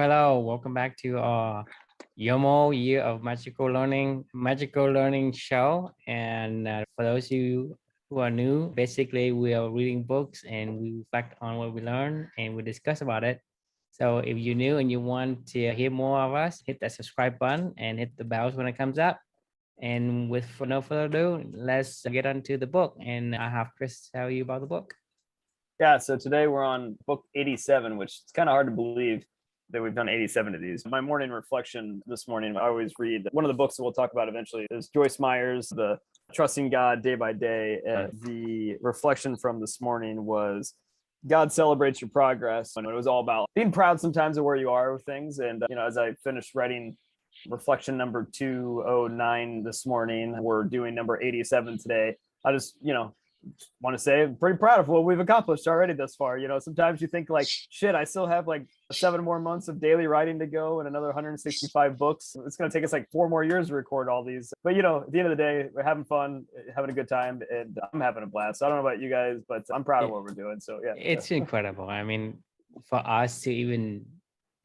Hello, welcome back to YOML Year of Magical Learning show. And for those of you who are new, basically we are reading books and we reflect on what we learn and we discuss about it. So if you're new and you want to hear more of us, hit that subscribe button and hit the bells when it comes up. And with for no further ado, let's get on to the book. And I have Chris tell you about the book. Yeah, so today we're on book 87, which it's kind of hard to believe that we've done 87 of these. My morning reflection this morning, I always read one of the books that we'll talk about eventually is Joyce Meyer's The Trusting God Day by Day. And the reflection from this morning was God celebrates your progress. And it was all about being proud sometimes of where you are with things. And, as I finished writing reflection number 209 this morning, we're doing number 87 today. I just, want to say I'm pretty proud of what we've accomplished already thus far. Sometimes you think like, shit, I still have like 7 more months of daily writing to go and another 165 books. It's going to take us like 4 more years to record all these. But, at the end of the day, we're having fun, having a good time, and I'm having a blast. So I don't know about you guys, but I'm proud of what we're doing. So, yeah. It's incredible. I mean, for us to even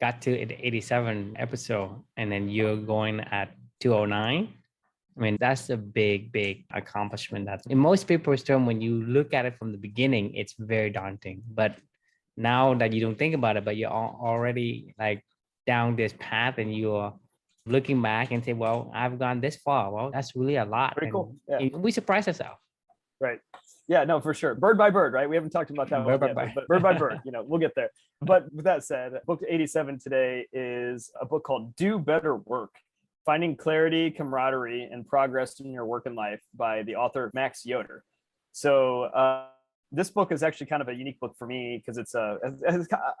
got to the 87 episode and then you're going at 209. I mean, that's a big accomplishment. That in most people's term, when you look at it from the beginning, it's very daunting. But now that you don't think about it, but you're already like down this path and you're looking back and say, well, I've gone this far. Well, that's really a lot. Pretty cool. Yeah. We surprise ourselves. Right. Yeah, no, for sure. Bird by bird, right? We haven't talked about that one yet, but bird by bird, we'll get there. But with that said, book 87 today is a book called Do Better Work: Finding Clarity, Camaraderie, and Progress in Your Work and Life by the author Max Yoder. So this book is actually kind of a unique book for me because it's I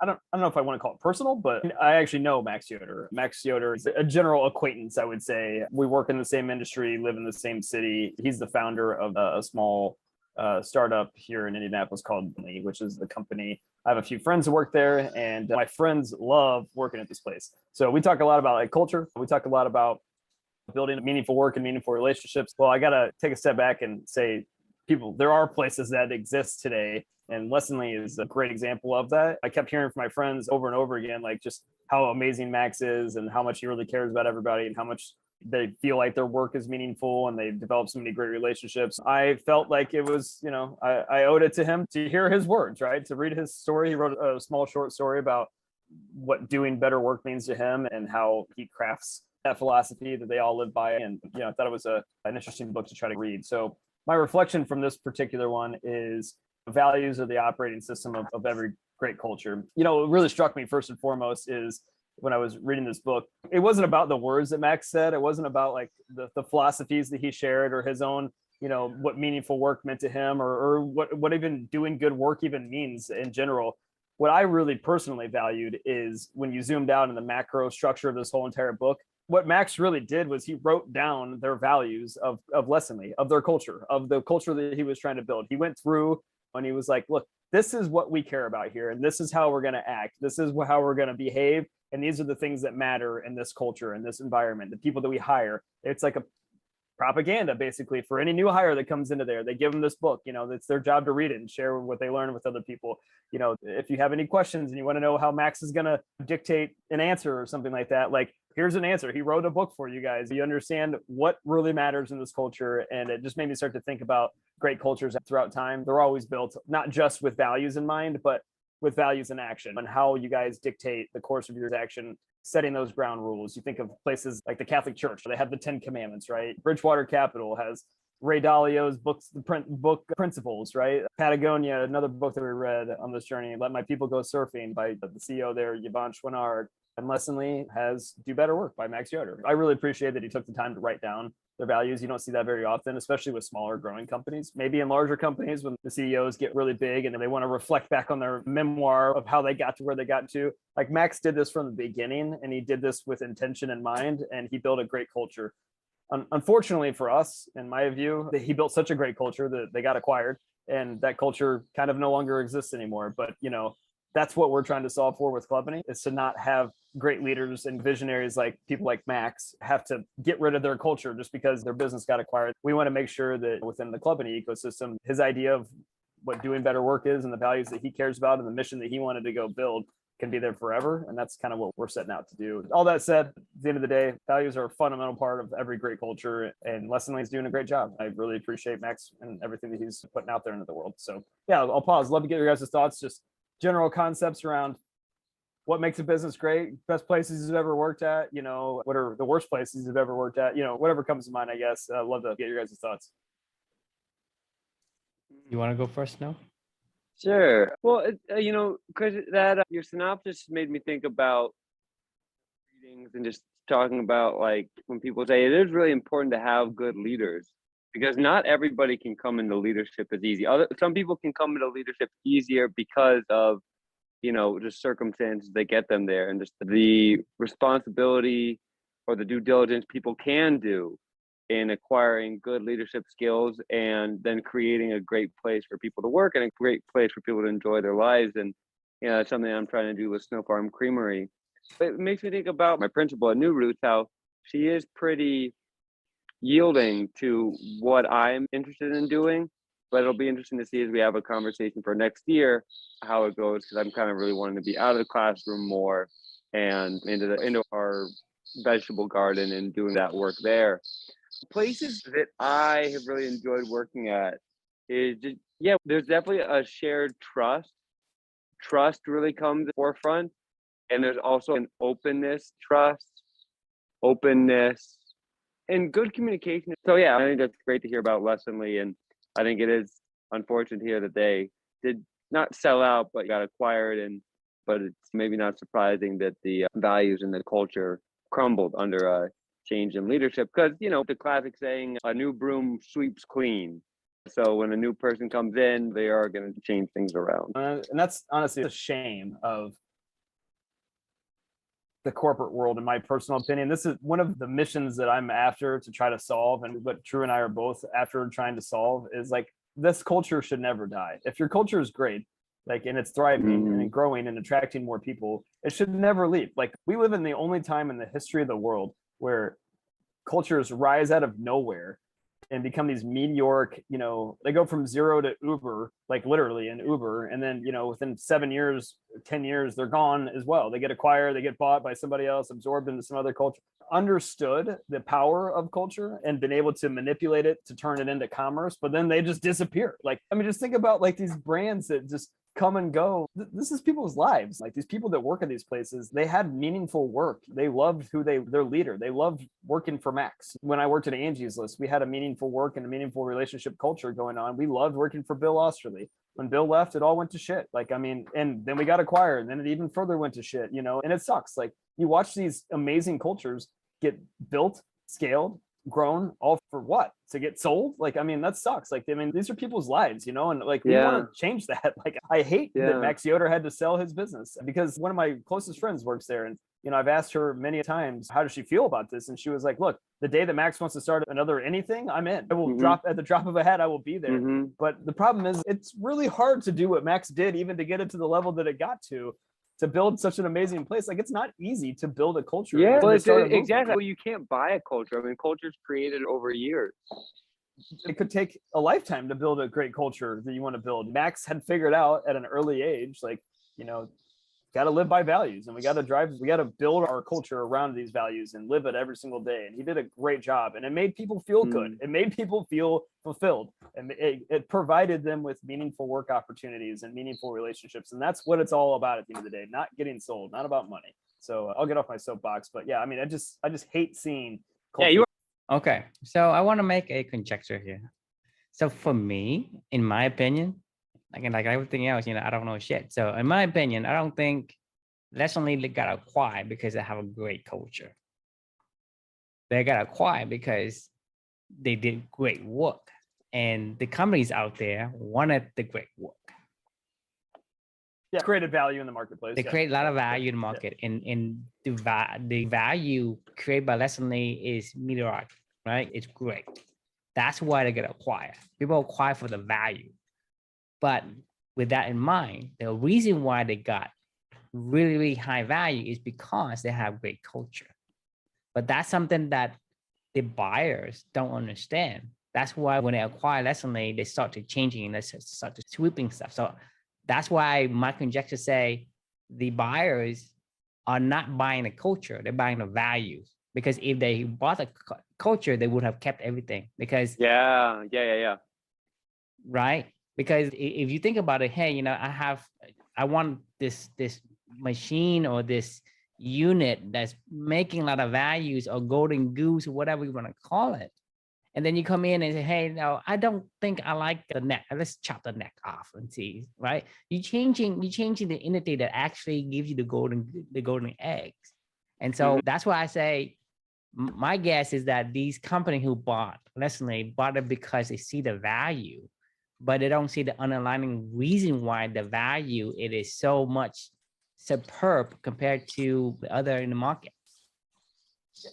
don't know if I want to call it personal, but I actually know Max Yoder. Max Yoder is a general acquaintance, I would say. We work in the same industry, live in the same city. He's the founder of a small startup here in Indianapolis called YOML, which is the company. I have a few friends who work there, and my friends love working at this place. So we talk a lot about like culture. We talk a lot about building meaningful work and meaningful relationships. Well, I got to take a step back and say, there are places that exist today, and Lessonly is a great example of that. I kept hearing from my friends over and over again, like just how amazing Max is and how much he really cares about everybody and how much they feel like their work is meaningful and they've developed so many great relationships. I felt like it was, I owed it to him to hear his words, right? To read his story. He wrote a small short story about what doing better work means to him and how he crafts that philosophy that they all live by. And, I thought it was an interesting book to try to read. So my reflection from this particular one is values are the operating system of every great culture. What really struck me first and foremost is when I was reading this book, it wasn't about the words that Max said. It wasn't about like the philosophies that he shared or his own, what meaningful work meant to him or what even doing good work even means in general. What I really personally valued is when you zoomed out in the macro structure of this whole entire book, what Max really did was he wrote down their values of Lessonly, of their culture, of the culture that he was trying to build. He went through and he was like, look, this is what we care about here. And this is how we're going to act. This is how we're going to behave. And these are the things that matter in this culture, in this environment, the people that we hire. It's like a propaganda basically for any new hire that comes into there. They give them this book, it's their job to read it and share what they learn with other people. If you have any questions and you want to know how Max is going to dictate an answer or something like that, like here's an answer. He wrote a book for you guys. You understand what really matters in this culture. And it just made me start to think about great cultures throughout time. They're always built not just with values in mind, but with values in action and how you guys dictate the course of your action, setting those ground rules. You think of places like the Catholic Church, they have the 10 Commandments, right? Bridgewater Capital has Ray Dalio's books, book Principles, right? Patagonia, another book that we read on this journey, Let My People Go Surfing by the CEO there, Yvonne Chouinard. And Lessonly has Do Better Work by Max Yoder. I really appreciate that he took the time to write down their values. You don't see that very often, especially with smaller growing companies. Maybe in larger companies when the CEOs get really big and they want to reflect back on their memoir of how they got to where they got to. Like Max did this from the beginning and he did this with intention in mind and he built a great culture. Unfortunately for us, in my view, he built such a great culture that they got acquired and that culture kind of no longer exists anymore. But, that's what we're trying to solve for with Clubany, is to not have great leaders and visionaries like people like Max have to get rid of their culture just because their business got acquired. We want to make sure that within the Clubany ecosystem, his idea of what doing better work is and the values that he cares about and the mission that he wanted to go build can be there forever. And that's kind of what we're setting out to do. All that said, at the end of the day, values are a fundamental part of every great culture, and Lessonly is doing a great job. I really appreciate Max and everything that he's putting out there into the world. So yeah, I'll pause. Love to get your guys' thoughts, just general concepts around what makes a business great, best places you've ever worked at, what are the worst places you've ever worked at, whatever comes to mind, I guess. I'd love to get your guys' thoughts. You want to go first now? Sure. Well, because that your synopsis made me think about readings and just talking about, like, when people say it is really important to have good leaders, because not everybody can come into leadership as easy. Some people can come into leadership easier because of just circumstances that get them there, and just the responsibility or the due diligence people can do in acquiring good leadership skills, and then creating a great place for people to work and a great place for people to enjoy their lives. And that's something I'm trying to do with Snow Farm Creamery. But it makes me think about my principal at New Roots, how she is pretty yielding to what I'm interested in doing. But it'll be interesting to see as we have a conversation for next year how it goes, because I'm kind of really wanting to be out of the classroom more and into our vegetable garden and doing that work there. Places that I have really enjoyed working at is just, there's definitely a shared trust. Trust really comes to the forefront, and there's also an openness, and good communication. So yeah, I think that's great to hear about Lessonly, and I think it is unfortunate to hear that they did not sell out but got acquired, but it's maybe not surprising that the values and the culture crumbled under a change in leadership, because the classic saying, a new broom sweeps clean. So when a new person comes in, they are going to change things around. And that's honestly a shame of the corporate world, in my personal opinion. This is one of the missions that I'm after to try to solve, and what Drew and I are both after trying to solve, is like, this culture should never die. If your culture is great, like, and it's thriving and growing and attracting more people, it should never leave. Like, we live in the only time in the history of the world where cultures rise out of nowhere and become these meteoric, they go from zero to Uber, like literally in Uber. And then, within 7 years, 10 years, they're gone as well. They get acquired, they get bought by somebody else, absorbed into some other culture. Understood the power of culture and been able to manipulate it to turn it into commerce, but then they just disappear. Like, I mean, just think about like these brands that just come and go. This is people's lives. Like, these people that work in these places, they had meaningful work. They loved their leader. They loved working for Max. When I worked at Angie's List, we had a meaningful work and a meaningful relationship culture going on. We loved working for Bill Osterley. When Bill left, it all went to shit. Like, I mean, and then we got acquired, and then it even further went to shit, and it sucks. Like, you watch these amazing cultures get built, scaled, grown, all for what? To get sold? Like, I mean, that sucks. Like, I mean, these are people's lives, and like, we want to change that. Like, I hate that Max Yoder had to sell his business, because one of my closest friends works there, and I've asked her many times, how does she feel about this? And she was like, look, the day that Max wants to start another anything, I'm in. I will drop at the drop of a hat. I will be there. But the problem is, it's really hard to do what Max did, even to get it to the level that it got to build such an amazing place. Like, it's not easy to build a culture. Yeah, well, exactly. Well, you can't buy a culture. I mean, culture's created over years. It could take a lifetime to build a great culture that you want to build. Max had figured out at an early age, like, got to live by values, and we got to build our culture around these values and live it every single day. And he did a great job, and it made people feel good. It made people feel fulfilled, and it provided them with meaningful work opportunities and meaningful relationships. And that's what it's all about at the end of the day, not getting sold, not about money. So I'll get off my soapbox, but yeah, I mean, I just hate seeing culture. Yeah, okay. So I want to make a conjecture here. So for me, in my opinion, like everything else, I don't know shit. So in my opinion, I don't think Lessonly got acquired because they have a great culture. They got acquired because they did great work, and the companies out there wanted the great work. Yeah, created value in the marketplace. They create a lot of value in the market, and the value created by Lessonly is meteoric, right? It's great. That's why they get acquired. People acquire for the value. But with that in mind, the reason why they got really, really high value is because they have great culture. But that's something that the buyers don't understand. That's why when they acquire Lessonly, they start to changing and they start to sweeping stuff. So that's why my conjecture say the buyers are not buying the culture, they're buying the values. Because if they bought the culture, they would have kept everything. Because yeah. right? Because if you think about it, hey, I want this machine or this unit that's making a lot of values or golden goose or whatever you want to call it. And then you come in and say, hey, no, I don't think I like the neck. Let's chop the neck off and see, right? You're changing the entity that actually gives you the golden eggs. And so that's why I say, my guess is that these companies who bought Mercenary bought it because they see the value, but they don't see the underlying reason why the value it is so much superb compared to the other in the market.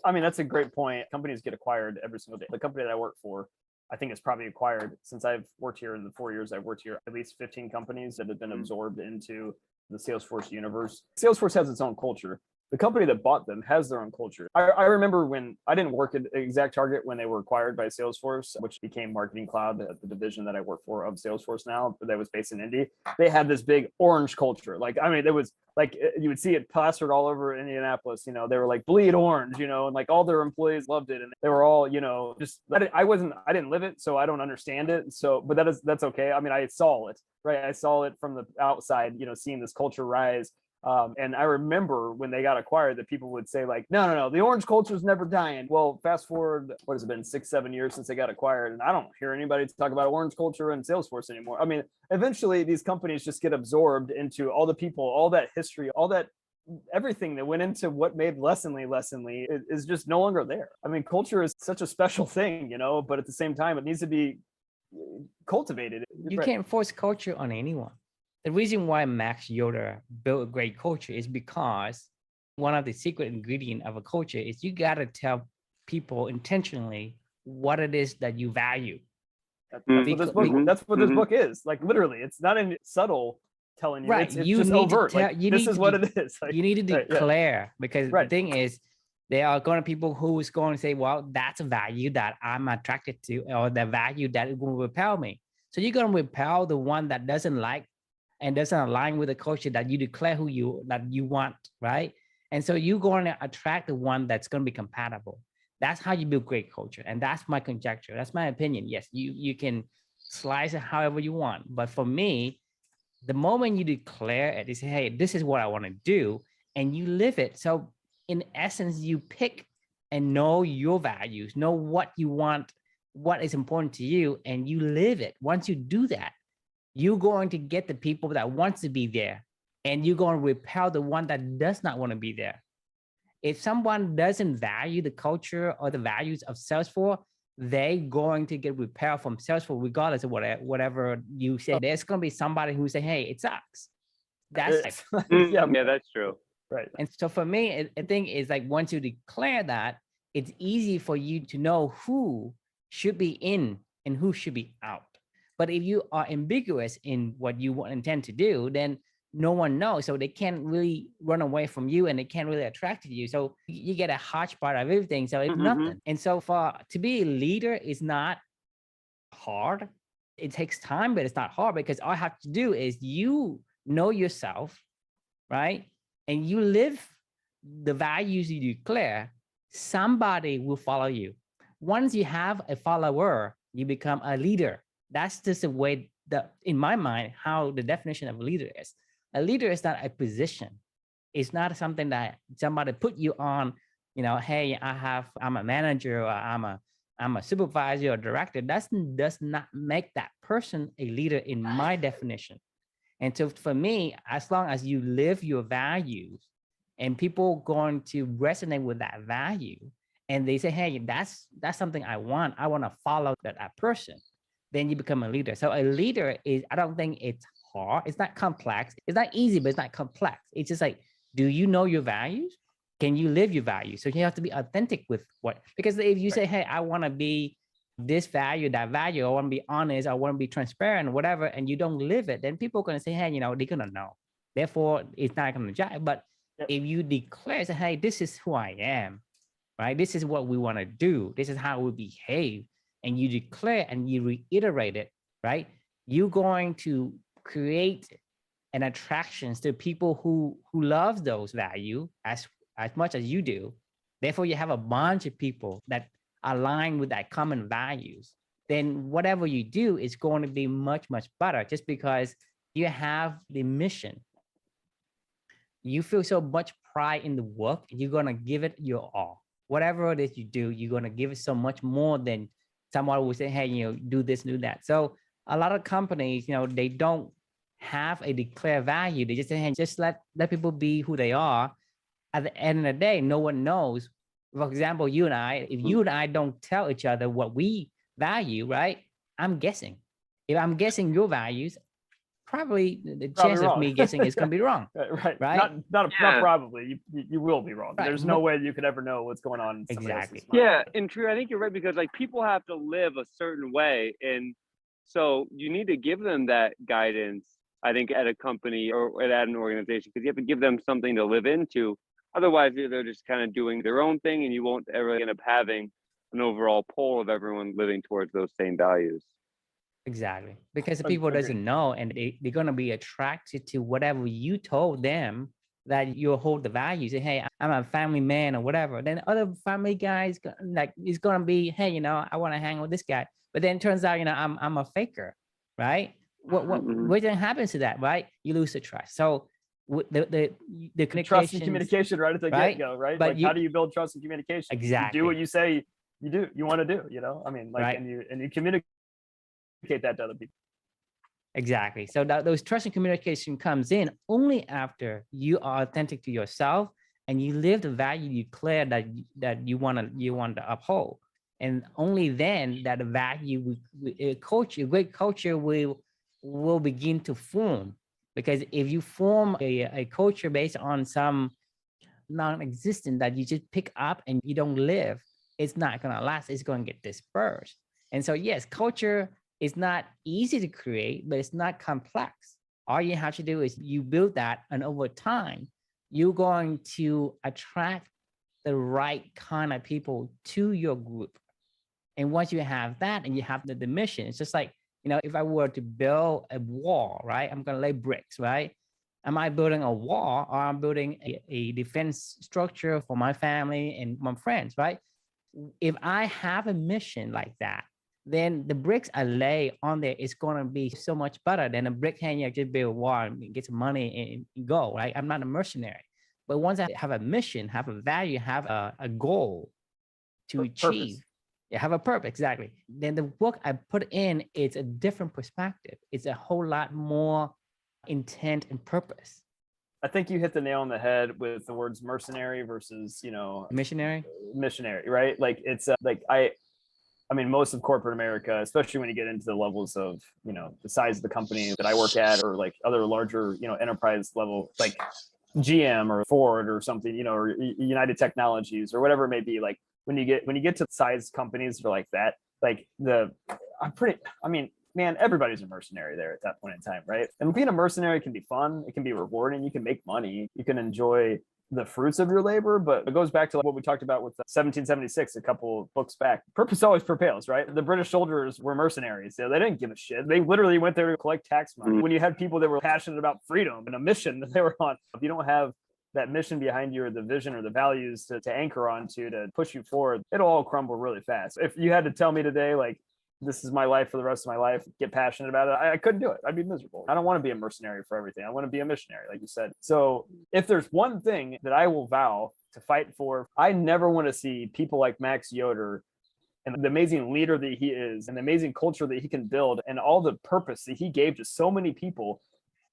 I mean, that's a great point. Companies get acquired every single day. The company that I work for, I think it's probably acquired, since I've worked here in the 4 years I've worked here, at least 15 companies that have been absorbed into the Salesforce universe. Salesforce has its own culture. The company that bought them has their own culture. I remember when I didn't work at ExactTarget when they were acquired by Salesforce, which became Marketing Cloud, the division that I work for of Salesforce now, that was based in Indy. They had this big orange culture. Like, I mean, there was like, you would see it plastered all over Indianapolis. You know, they were like bleed orange, you know, and like all their employees loved it. And they were all, you know, just, I didn't live it, so I don't understand it. So, but that's okay. I mean, I saw it, right? I saw it from the outside, you know, seeing this culture rise. And I remember when they got acquired that people would say like, no, the orange culture is never dying. Well, fast forward, what has it been, 6-7 years since they got acquired, and I don't hear anybody talk about orange culture and Salesforce anymore. I mean, eventually these companies just get absorbed into all the people, all that history, all that everything that went into what made Lessonly is just no longer there. I mean, culture is such a special thing, you know, but at the same time, it needs to be cultivated. You can't force culture on anyone. The reason why Max Yoder built a great culture is because one of the secret ingredients of a culture is you got to tell people intentionally what it is that you value. That's what this book is. Like, literally, it's not in subtle telling you. Right. It's just overt. This is what it is. Like, you need to declare, because the thing is, there are going to people who's going to say, well, that's a value that I'm attracted to, or the value that it will repel me. So you're going to repel the one that doesn't like and doesn't align with the culture that you declare that you want, right? And so you're going to attract the one that's going to be compatible. That's how you build great culture. And that's my conjecture. That's my opinion. Yes, you can slice it however you want. But for me, the moment you declare it, you say, hey, this is what I want to do, and you live it. So in essence, you pick and know your values, know what you want, what is important to you, and you live it. Once you do that, you're going to get the people that wants to be there, and you're going to repel the one that does not want to be there. If someone doesn't value the culture or the values of Salesforce, they're going to get repelled from Salesforce, regardless of whatever you say. There's going to be somebody who say, hey, it sucks. That's yeah, that's true. Right. And so for me, I think it's like, once you declare that, it's easy for you to know who should be in and who should be out. But if you are ambiguous in what you intend to do, then no one knows. So they can't really run away from you, and they can't really attract you. So you get a hodgepodge of everything. So it's nothing. And so to be a leader is not hard. It takes time, but it's not hard, because all I have to do is you know yourself, right? And you live the values you declare, somebody will follow you. Once you have a follower, you become a leader. That's just the way that, in my mind, how the definition of a leader is. A leader is not a position. It's not something that somebody put you on, you know, hey, I'm a manager, or I'm a supervisor or director. That does not make that person a leader in my definition. And so for me, as long as you live your values and people going to resonate with that value, and they say, hey, that's something I want to follow that person, then you become a leader. So a leader is, I don't think it's hard. It's not complex. It's not easy, but it's not complex. It's just like, do you know your values? Can you live your values? So you have to be authentic with because if you say, hey, I want to be this value, that value, I want to be honest, I want to be transparent, whatever, and you don't live it, then people are going to say, hey, you know, they're going to know. Therefore, it's not going to jive. But if you declare, say, hey, this is who I am, right? This is what we want to do. This is how we behave. And you declare and you reiterate it, right? You're going to create and attractions to people who love those values as much as you do. Therefore, you have a bunch of people that align with that common values. Then whatever you do is going to be much, much better just because you have the mission. You feel so much pride in the work, you're going to give it your all. Whatever it is you do, you're going to give it so much more than someone will say, hey, do this, do that. So a lot of companies, they don't have a declared value. They just say, hey, just let people be who they are. At the end of the day, no one knows. For example, you and I, if you and I don't tell each other what we value, right? I'm guessing. If I'm guessing your values, probably the chance of me guessing is going to be wrong. Right. Not probably. You will be wrong. Right. There's no way you could ever know what's going on in somebody else's mind. Yeah, and true. I think you're right, because like people have to live a certain way, and so you need to give them that guidance, I think, at a company or at an organization, because you have to give them something to live into. Otherwise, they're just kind of doing their own thing, and you won't ever end up having an overall poll of everyone living towards those same values. Exactly, because the people doesn't know, and they're going to be attracted to whatever you told them that you hold the values. Say, hey, I'm a family man or whatever. Then other family guys, like, it's going to be, hey, I want to hang with this guy. But then it turns out, I'm a faker, right? What then happens to that, right? You lose the trust. So the communication, trust and communication right at the get-go, right? But like, how do you build trust and communication? Exactly. You do what you say you want to do, I mean, like, right. and you communicate that to other people. Exactly. So those trust and communication comes in only after you are authentic to yourself and you live the value you declare that you want to uphold. And only then that the value great culture will begin to form. Because if you form a culture based on some non-existent that you just pick up and you don't live, it's not going to last. It's going to get dispersed. And so, yes, culture is not easy to create, but it's not complex. All you have to do is you build that, and over time, you're going to attract the right kind of people to your group. And once you have that and you have the mission, it's just like, if I were to build a wall, right? I'm going to lay bricks, right? Am I building a wall, or I'm building a defense structure for my family and my friends, right? If I have a mission like that, then the bricks I lay on there is going to be so much better than a brick hand. Just build a wall and get some money and go, right? I'm not a mercenary. But once I have a mission, have a value, have a goal to achieve, have a purpose, exactly. Then the work I put in, it's a different perspective. It's a whole lot more intent and purpose. I think you hit the nail on the head with the words mercenary versus, missionary, right? Like, it's I mean, most of corporate America, especially when you get into the levels of, the size of the company that I work at, or like other larger, enterprise level, like GM or Ford or something, or United Technologies or whatever it may be. Like, when you get to size companies that are like that, like man, everybody's a mercenary there at that point in time, right? And being a mercenary can be fun. It can be rewarding. You can make money. You can enjoy the fruits of your labor. But it goes back to what we talked about with 1776, a couple books back. Purpose always prevails, right? The British soldiers were mercenaries. So they didn't give a shit. They literally went there to collect tax money. When you had people that were passionate about freedom and a mission that they were on, if you don't have that mission behind you, or the vision or the values to anchor onto, to push you forward, it'll all crumble really fast. If you had to tell me today, like, this is my life for the rest of my life, get passionate about it, I couldn't do it. I'd be miserable. I don't want to be a mercenary for everything. I want to be a missionary, like you said. So if there's one thing that I will vow to fight for, I never want to see people like Max Yoder and the amazing leader that he is, and the amazing culture that he can build, and all the purpose that he gave to so many people.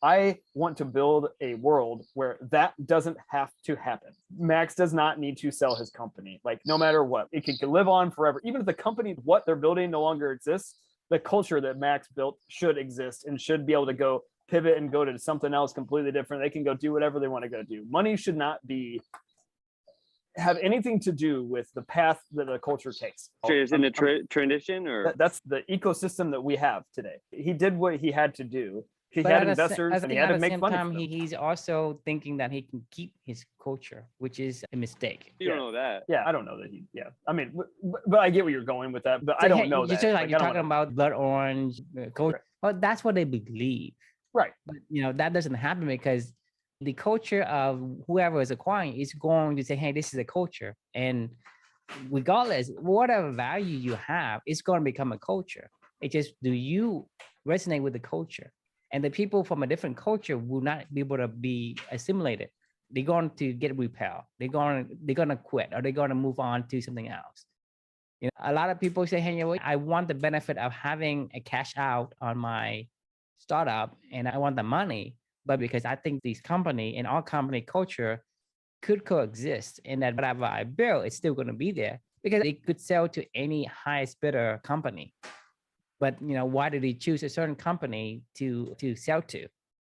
I want to build a world where that doesn't have to happen. Max does not need to sell his company. Like, no matter what, it can live on forever. Even if the company, what they're building, no longer exists, the culture that Max built should exist and should be able to go pivot and go to something else completely different. They can go do whatever they want to go do. Money should not have anything to do with the path that the culture takes. Is it a tradition, or that's the ecosystem that we have today? He did what he had to do. He had investors, and he had to make money. He's also thinking that he can keep his culture, which is a mistake. You don't know that. Yeah, I don't know that I mean, but I get where you're going with that, but I don't know that. You're talking about blood orange culture. Well, that's what they believe. Right. But that doesn't happen because the culture of whoever is acquiring is going to say, hey, this is a culture. And regardless, whatever value you have, it's going to become a culture. It's just, do you resonate with the culture? And the people from a different culture will not be able to be assimilated. They're going to get repelled. They're going to quit, or they're going to move on to something else. A lot of people say, hey, I want the benefit of having a cash out on my startup, and I want the money, but because I think this company and our company culture could coexist, and that whatever I build, it's still going to be there because it could sell to any highest bidder company. But why did they choose a certain company to sell to,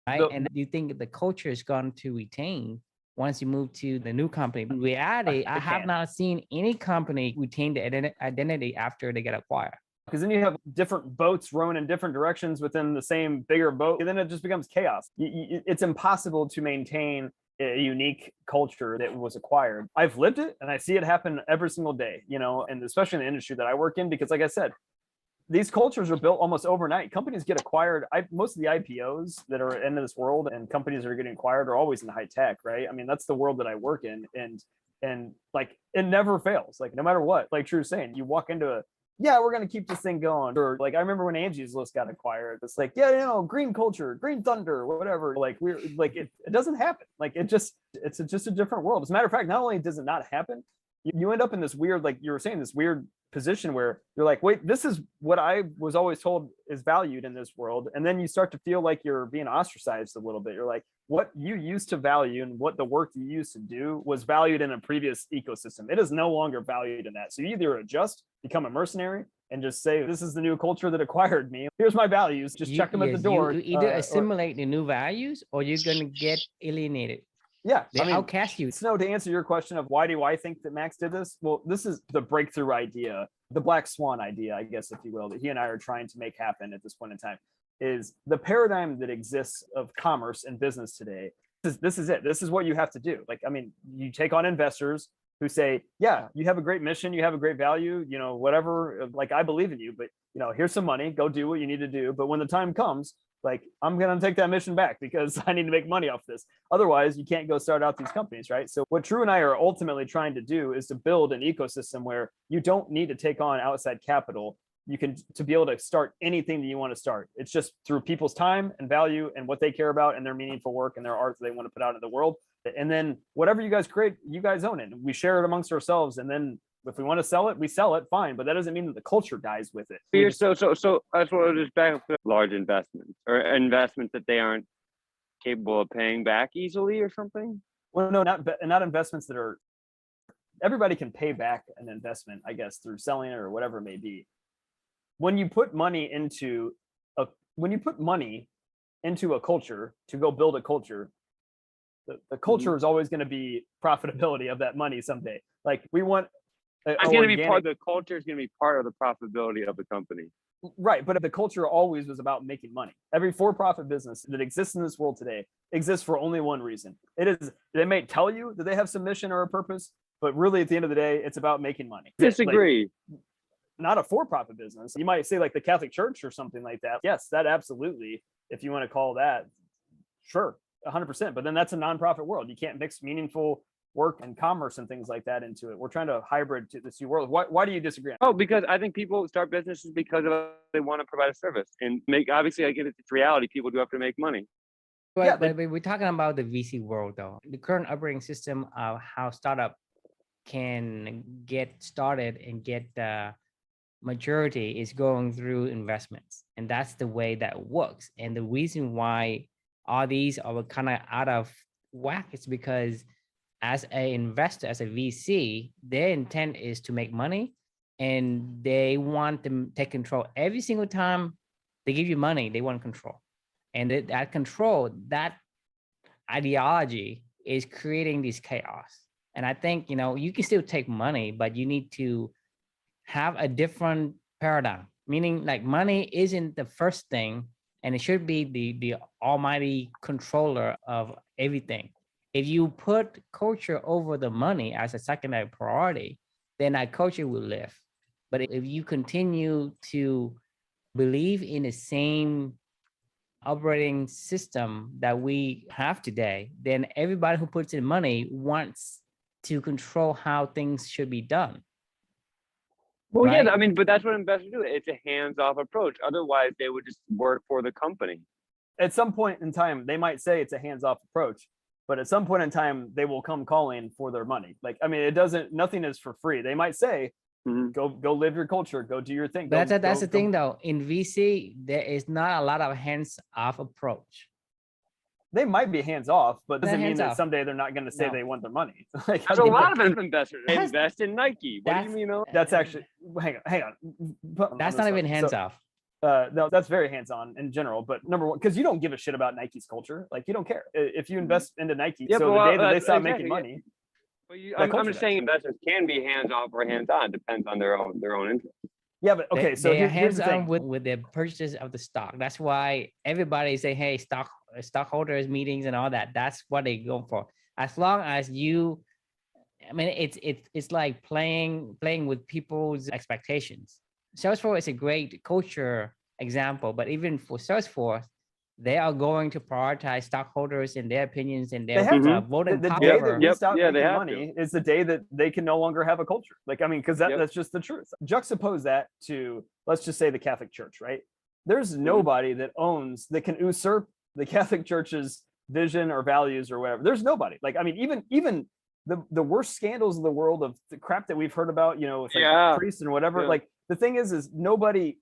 right? And do you think the culture is going to retain once you move to the new company? In reality, I have not seen any company retain the identity after they get acquired. Because then you have different boats rowing in different directions within the same bigger boat, and then it just becomes chaos. It's impossible to maintain a unique culture that was acquired. I've lived it, and I see it happen every single day, and especially in the industry that I work in, because like I said, these cultures are built almost overnight. Companies get acquired. Most of the IPOs that are in this world and companies that are getting acquired are always in high tech, right? I mean, that's the world that I work in, and like it never fails. Like no matter what, like Drew's saying, you walk into we're going to keep this thing going. Or like, I remember when Angie's List got acquired, it's like, green culture, green thunder, whatever. Like we're like, it doesn't happen. Like it's just a different world. As a matter of fact, not only does it not happen, you end up in this weird, like you were saying, this weird position where you're like, wait, this is what I was always told is valued in this world. And then you start to feel like you're being ostracized a little bit. You're like, what you used to value and what the work you used to do was valued in a previous ecosystem. It is no longer valued in that. So you either adjust, become a mercenary, and just say, this is the new culture that acquired me. Here's my values. Just check them at the door. You either assimilate the new values, or you're going to get alienated. Yeah, they outcast you. So to answer your question of why do I think that Max did this? Well, this is the breakthrough idea, the black swan idea, I guess, if you will, that he and I are trying to make happen at this point in time, is the paradigm that exists of commerce and business today. This is it. This is what you have to do. Like, I mean, you take on investors who say, yeah, you have a great mission, you have a great value, whatever, like I believe in you, but here's some money, go do what you need to do. But when the time comes, like, I'm going to take that mission back because I need to make money off this. Otherwise, you can't go start out these companies, right? So what Drew and I are ultimately trying to do is to build an ecosystem where you don't need to take on outside capital. You can, to be able to start anything that you want to start. It's just through people's time and value and what they care about and their meaningful work and their art that they want to put out in the world. And then whatever you guys create, you guys own it. We share it amongst ourselves. And then if we want to sell it, we sell it, fine. But that doesn't mean that the culture dies with it. So I just want to just back up to large investments or investments that they aren't capable of paying back easily or something. Well, no, not investments that are, everybody can pay back an investment, I guess, through selling it or whatever it may be. When you put money into a culture to go build a culture, the culture is always going to be profitability of that money someday. Like we want, it's going to be part of the culture. Is going to be part of the profitability of the company. Right, but the culture always was about making money. Every for-profit business that exists in this world today exists for only one reason. It is, they may tell you that they have some mission or a purpose, but really at the end of the day, it's about making money. Disagree. Like, not a for-profit business. You might say like the Catholic Church or something like that. Yes, that absolutely, if you want to call that, sure, 100%. But then that's a nonprofit world. You can't mix meaningful work and commerce and things like that into it. We're trying to hybrid to this new world. Why do you disagree? Oh, because I think people start businesses because they want to provide a service and make, obviously I get it, it's reality. People do have to make money. But we're talking about the VC world though. The current operating system of how startup can get started and get the maturity is going through investments. And that's the way that works. And the reason why all these are kind of out of whack is because as an investor, as a VC, their intent is to make money and they want to take control. Every single time they give you money, they want control. And that control, that ideology is creating this chaos. And I think, you can still take money, but you need to have a different paradigm, meaning like money isn't the first thing and it should be the almighty controller of everything. If you put culture over the money as a secondary priority, then that culture will live. But if you continue to believe in the same operating system that we have today, then everybody who puts in money wants to control how things should be done. Well, right? yeah, I mean, but that's what investors do. It's a hands-off approach. Otherwise, they would just work for the company. At some point in time, they might say it's a hands-off approach, but at some point in time, they will come calling for their money. Like, I mean, nothing is for free. They might say, go live your culture, go do your thing. But that's the thing though. In VC, there is not a lot of hands-off approach. They might be hands-off, but doesn't mean that hands-off. someday they're not going to say they want their money. Like, There's a lot of investors invest in Nike. What do you mean? That's actually, hang on. That's not even hands-off. No, that's very hands-on in general. But number one, because you don't give a shit about Nike's culture. Like, you don't care if you invest into Nike. So the day that they stop making money. But I'm just saying investors can be hands-off or hands-on. Depends on their own interest. Yeah, but okay. So here's the thing with the purchase of the stock. That's why everybody say, hey, stockholders meetings and all that. That's what they go for. As long as you, I mean, it's like playing with people's expectations. Salesforce is a great culture example, but even for Salesforce, they are going to prioritize stockholders and their opinions and their voting power. The day that we stop making money is the day that they can no longer have a culture. Like, I mean, because that's just the truth. Juxtapose that to, let's just say, the Catholic Church, right? There's nobody that can usurp the Catholic Church's vision or values or whatever. There's nobody. Like, I mean, even the worst scandals of the world of the crap that we've heard about, you know, with like priests and whatever. Like, the thing is nobody,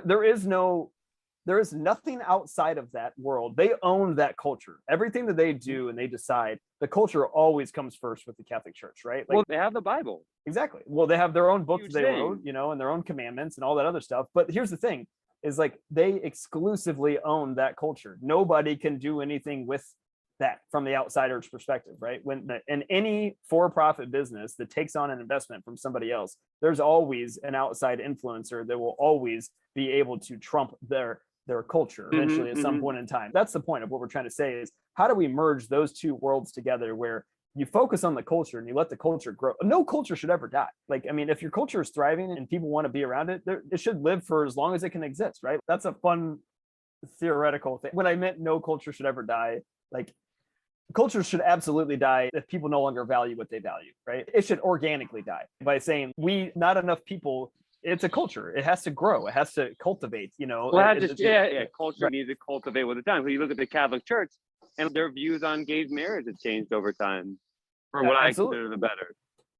there is nothing outside of that world. They own that culture. Everything that they do and they decide, the culture always comes first with the Catholic Church, right? Like, well, they have the Bible. Exactly. Well, they have their own books they wrote, you know, and their own commandments and all that other stuff. But here's the thing is, like, they exclusively own that culture. Nobody can do anything with that from the outsider's perspective, right? In any for-profit business that takes on an investment from somebody else, there's always an outside influencer that will always be able to trump their culture eventually at some point in time. That's the point of what we're trying to say is, how do we merge those two worlds together where you focus on the culture and you let the culture grow? No culture should ever die. Like, I mean, if your culture is thriving and people want to be around it, it should live for as long as it can exist, right? That's a fun theoretical thing. When I meant no culture should ever die, like, culture should absolutely die if people no longer value what they value, right? It should organically die by saying not enough people. It's a culture. It has to grow. It has to cultivate, you know. Well, culture needs to cultivate with the time. So you look at the Catholic Church and their views on gay marriage have changed over time for what I consider the better.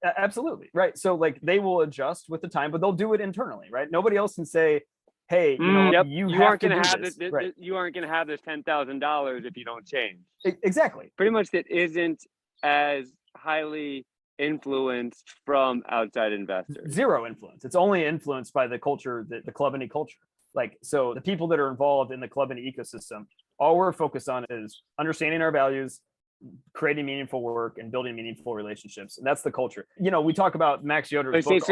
Absolutely. Right. So, like, they will adjust with the time, but they'll do it internally, right? Nobody else can say, hey, you know, you aren't going to have this. Right. You aren't going to have this $10,000 if you don't change. Exactly. Pretty much that isn't as highly influenced from outside investors. Zero influence. It's only influenced by the culture, the Clubany culture. Like, so the people that are involved in the Clubany ecosystem, all we're focused on is understanding our values, creating meaningful work, and building meaningful relationships. And that's the culture. You know, we talk about Max Yoder's book,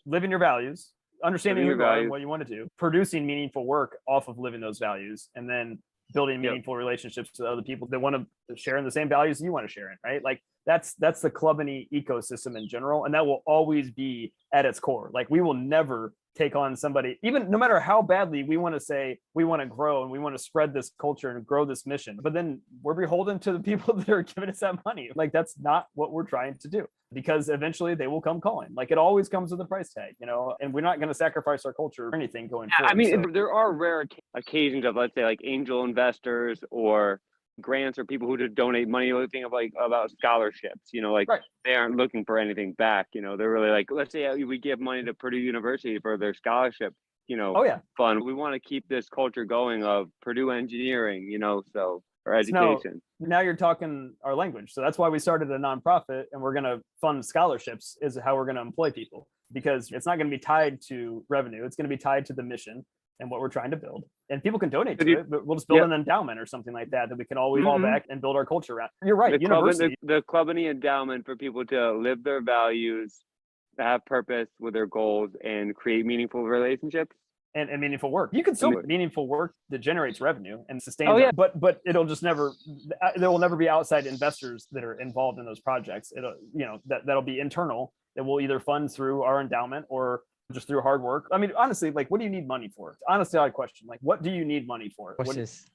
living your values, understanding who you are and what you want to do, producing meaningful work off of living those values, and then building meaningful relationships with other people that want to share in the same values you want to share in, right? Like, that's the Clubany ecosystem in general, and that will always be at its core. Like, we will never take on somebody, even no matter how badly we want to say we want to grow and we want to spread this culture and grow this mission, but then we're beholden to the people that are giving us that money. Like, that's not what we're trying to do, because eventually they will come calling. Like, it always comes with a price tag, you know, and we're not going to sacrifice our culture or anything going forward. I mean, there are rare occasions of, let's say, like angel investors or grants or people who just donate money. You think of about scholarships, you know, like they aren't looking for anything back. You know, they're really like, let's say we give money to Purdue University for their scholarship, you know, fund. We want to keep this culture going of Purdue engineering, you know, so, or education. Now you're talking our language. So that's why we started a nonprofit, and we're going to fund scholarships is how we're going to employ people, because it's not going to be tied to revenue. It's going to be tied to the mission and what we're trying to build. And people can donate to it, but we'll just build an endowment or something like that we can always fall back and build our culture around. You're right. The Clubany endowment for people to live their values, to have purpose with their goals, and create meaningful relationships. And meaningful work. You can still do meaningful work that generates revenue and sustains but it'll just never, there will never be outside investors that are involved in those projects. It'll, you know, that'll be internal, that will either fund through our endowment or just through hard work. I mean, honestly, like, what do you need money for? Honestly, I question, like, what do you need money for? Resources.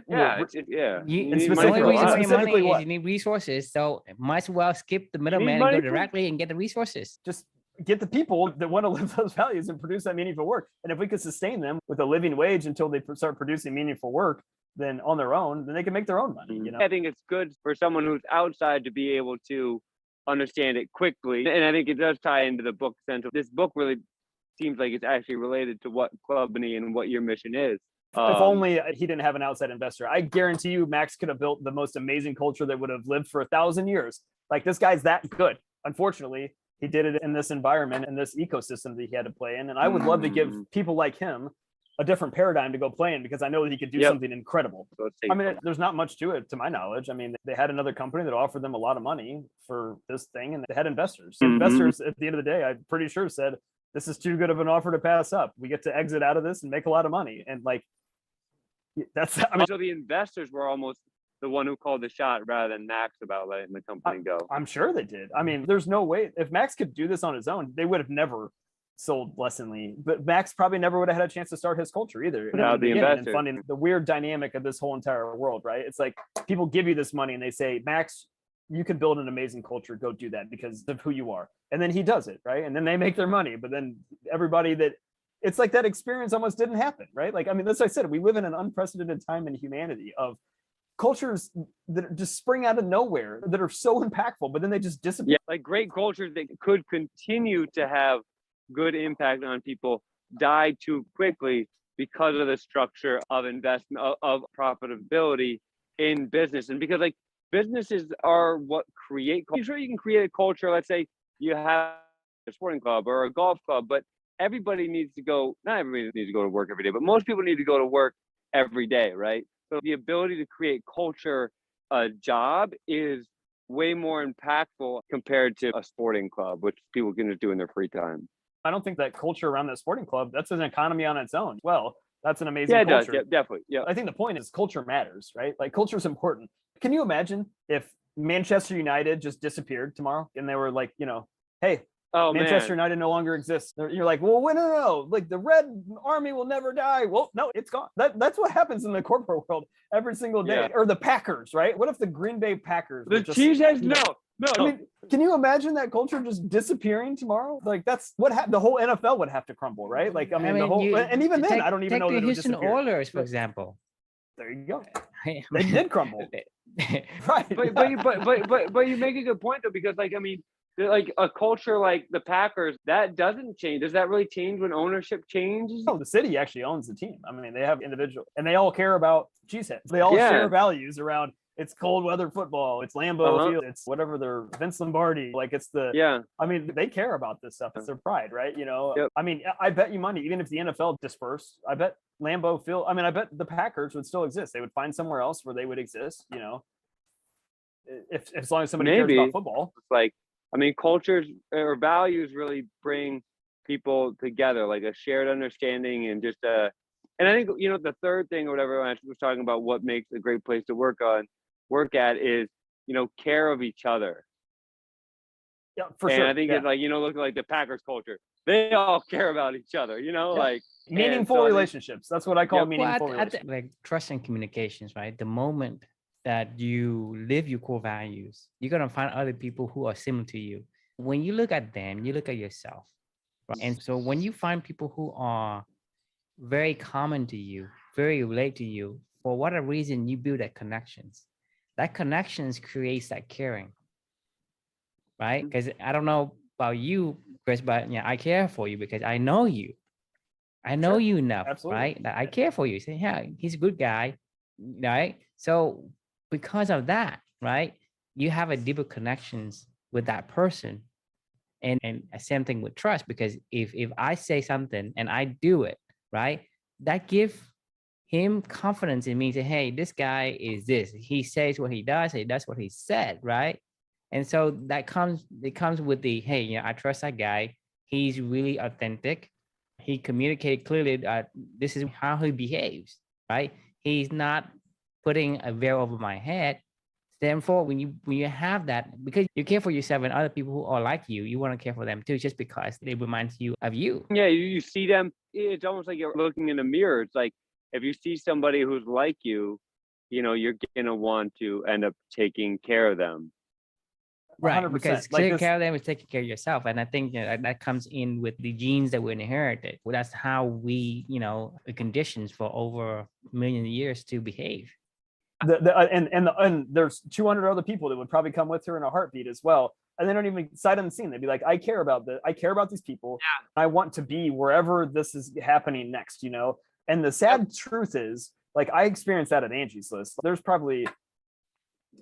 Yeah. You, And the specifically- only reason and for your specifically money what? is you need resources. So might as well skip the middleman and money go for- directly and get the resources. Just get the people that want to live those values and produce that meaningful work. And if we could sustain them with a living wage until they start producing meaningful work, then on their own, then they can make their own money. You know, I think it's good for someone who's outside to be able to understand it quickly. And I think it does tie into the book central. This book really seems like it's actually related to what Clubany and what your mission is. if only he didn't have an outside investor. I guarantee you, Max could have built the most amazing culture that would have lived for 1,000 years. Like, this guy's that good. Unfortunately, he did it in this environment and this ecosystem that he had to play in. And I would love to give people like him a different paradigm to go play in, because I know that he could do something incredible. I mean, there's not much to it, to my knowledge. I mean, they had another company that offered them a lot of money for this thing, and they had investors. Investors, at the end of the day, I'm pretty sure said, this is too good of an offer to pass up. We get to exit out of this and make a lot of money. And like, that's, I mean, so the investors were almost the one who called the shot rather than Max about letting the company go. I'm sure they did. I mean, there's no way, if Max could do this on his own, they would have never sold Lessonly. But Max probably never would have had a chance to start his culture either. Without the and investors. funding. The weird dynamic of this whole entire world, right? It's like people give you this money and they say, Max, you can build an amazing culture. Go do that because of who you are. And then he does it, right? And then they make their money. But then everybody that, it's like that experience almost didn't happen, right? Like, I mean, that's what I said. We live in an unprecedented time in humanity of cultures that just spring out of nowhere that are so impactful, but then they just disappear. Yeah, like great cultures that could continue to have good impact on people die too quickly because of the structure of investment, of profitability in business. And because like businesses are what create culture. Sure, you can create a culture. Let's say you have a sporting club or a golf club, but everybody needs to go, not everybody needs to go to work every day, but most people need to go to work every day, right? So the ability to create culture, a job, is way more impactful compared to a sporting club, which people can just do in their free time. I don't think that culture around that sporting club, that's an economy on its own. Well, that's an amazing Yeah, it culture. does. Yeah, definitely. Yeah. I think the point is culture matters, right? Like, culture is important. Can you imagine if Manchester United just disappeared tomorrow and they were like, you know, hey, Manchester United no longer exists. You're like, well, no, like the Red Army will never die. Well, no, it's gone. That's what happens in the corporate world every single day. Yeah. Or the Packers, right? What if the Green Bay Packers? The Cheeseheads? No. I mean, can you imagine that culture just disappearing tomorrow? Like, that's what the whole NFL would have to crumble, right? Like, I mean the whole, and even then, I don't even know that it would Houston disappear. Oilers, for example. There you go. They did crumble, right? But you make a good point though, because like, I mean, like a culture like the Packers, that doesn't change. Does that really change when ownership changes? No, the city actually owns the team. I mean, they have individual, and they all care about cheeseheads. They all share values around. It's cold weather football. It's Lambeau Field. It's whatever they're Vince Lombardi. Like, it's the I mean, they care about this stuff. It's their pride, right? You know. Yep. I mean, I bet you money. Even if the NFL dispersed, I bet Lambeau Field. I mean, I bet the Packers would still exist. They would find somewhere else where they would exist. You know, if as long as somebody cares about football. It's like, I mean, cultures or values really bring people together, like a shared understanding and just and I think, you know, the third thing or whatever I was talking about, what makes a great place to work at is, you know, care of each other. Yeah, for sure. And I think it's like, you know, look like the Packers culture. They all care about each other, you know, like meaningful relationships. That's what I call meaningful relationships. Like trust and communications, right? The moment that you live your core values, you're gonna find other people who are similar to you. When you look at them, you look at yourself, right? And so when you find people who are very common to you, very relate to you, for whatever reason, you build that connections. That connections creates that caring, right? Because I don't know about you, Chris, but yeah, I care for you because I know you. I know you enough, right? That I care for you. Say, yeah, he's a good guy, right? So because of that, right, you have a deeper connections with that person. And same thing with trust, because if I say something and I do it, right, that gives him confidence in me. Say, hey, this guy is this. He says what he does what he said, right? And so it comes with the, hey, you know, I trust that guy. He's really authentic. He communicated clearly that this is how he behaves, right? He's not putting a veil over my head. Therefore, when you have that, because you care for yourself and other people who are like you want to care for them too, just because they remind you of you. Yeah, you see them. It's almost like you're looking in a mirror. It's like if you see somebody who's like you, you're gonna want to end up taking care of them. Right, 100%. because Like taking care of them is taking care of yourself, and I think that comes in with the genes that we inherited. Well, that's how we, are conditioned for over a million years to behave. And there's 200 other people that would probably come with her in a heartbeat as well, and they don't even sight unseen. They'd be like, I care about these people. Yeah. I want to be wherever this is happening next. And the sad truth is, like, I experienced that at Angie's List. There's probably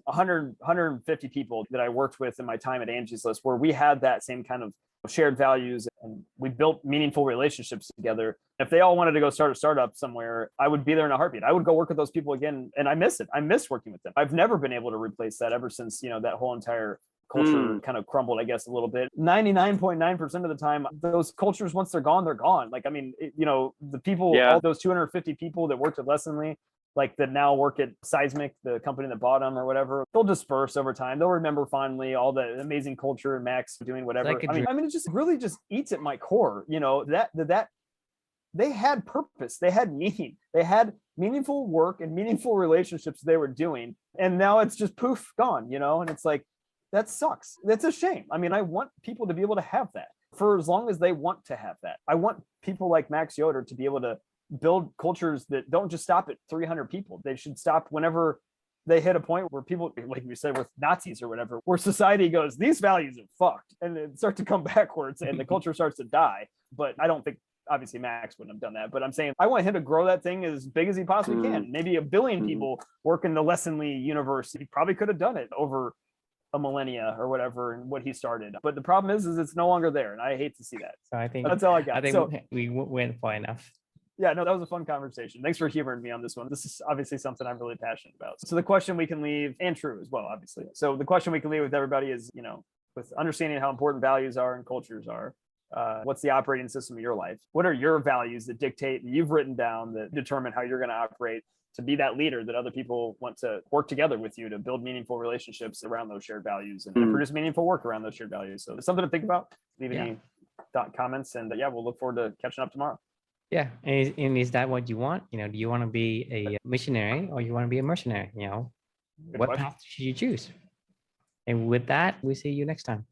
150 people that I worked with in my time at Angie's List where we had that same kind of shared values and we built meaningful relationships together. If they all wanted to go start a startup somewhere, I would be there in a heartbeat. I would go work with those people again, and I miss it. I miss working with them. I've never been able to replace that ever since that whole entire culture kind of crumbled, I guess, a little bit. 99.9% of the time, those cultures, once they're gone, they're gone. Like, I mean, the people, all those 250 people that worked at Lessonly, like that now work at Seismic, the company that bought them or whatever, they'll disperse over time. They'll remember fondly all the amazing culture and Max doing whatever. I mean, it just really just eats at my core, that they had purpose, they had meaning, they had meaningful work and meaningful relationships they were doing. And now it's just poof, gone, and it's like, that sucks. That's a shame. I mean, I want people to be able to have that for as long as they want to have that. I want people like Max Yoder to be able to build cultures that don't just stop at 300 people. They should stop whenever they hit a point where people, like we said with Nazis or whatever, where society goes, these values are fucked, and then start to come backwards and the culture starts to die. But I don't think, obviously Max wouldn't have done that, but I'm saying I want him to grow that thing as big as he possibly can. Maybe 1 billion people work in the Lessonly universe. He probably could have done it over a millennia or whatever, and what he started. But the problem is it's no longer there, and I hate to see that. So I think that's all I got. I think we went far enough. Yeah, no, that was a fun conversation. Thanks for humoring me on this one. This is obviously something I'm really passionate about. So the question we can leave, and true as well, obviously. So the question we can leave with everybody is, with understanding how important values are and cultures are, what's the operating system of your life? What are your values that dictate, that you've written down, that determine how you're going to operate to be that leader that other people want to work together with you to build meaningful relationships around those shared values and produce meaningful work around those shared values? So it's something to think about. Leave any comments, and we'll look forward to catching up tomorrow. Yeah, and is that what you want? Do you want to be a missionary or you want to be a mercenary? What path should you choose? And with that, we'll see you next time.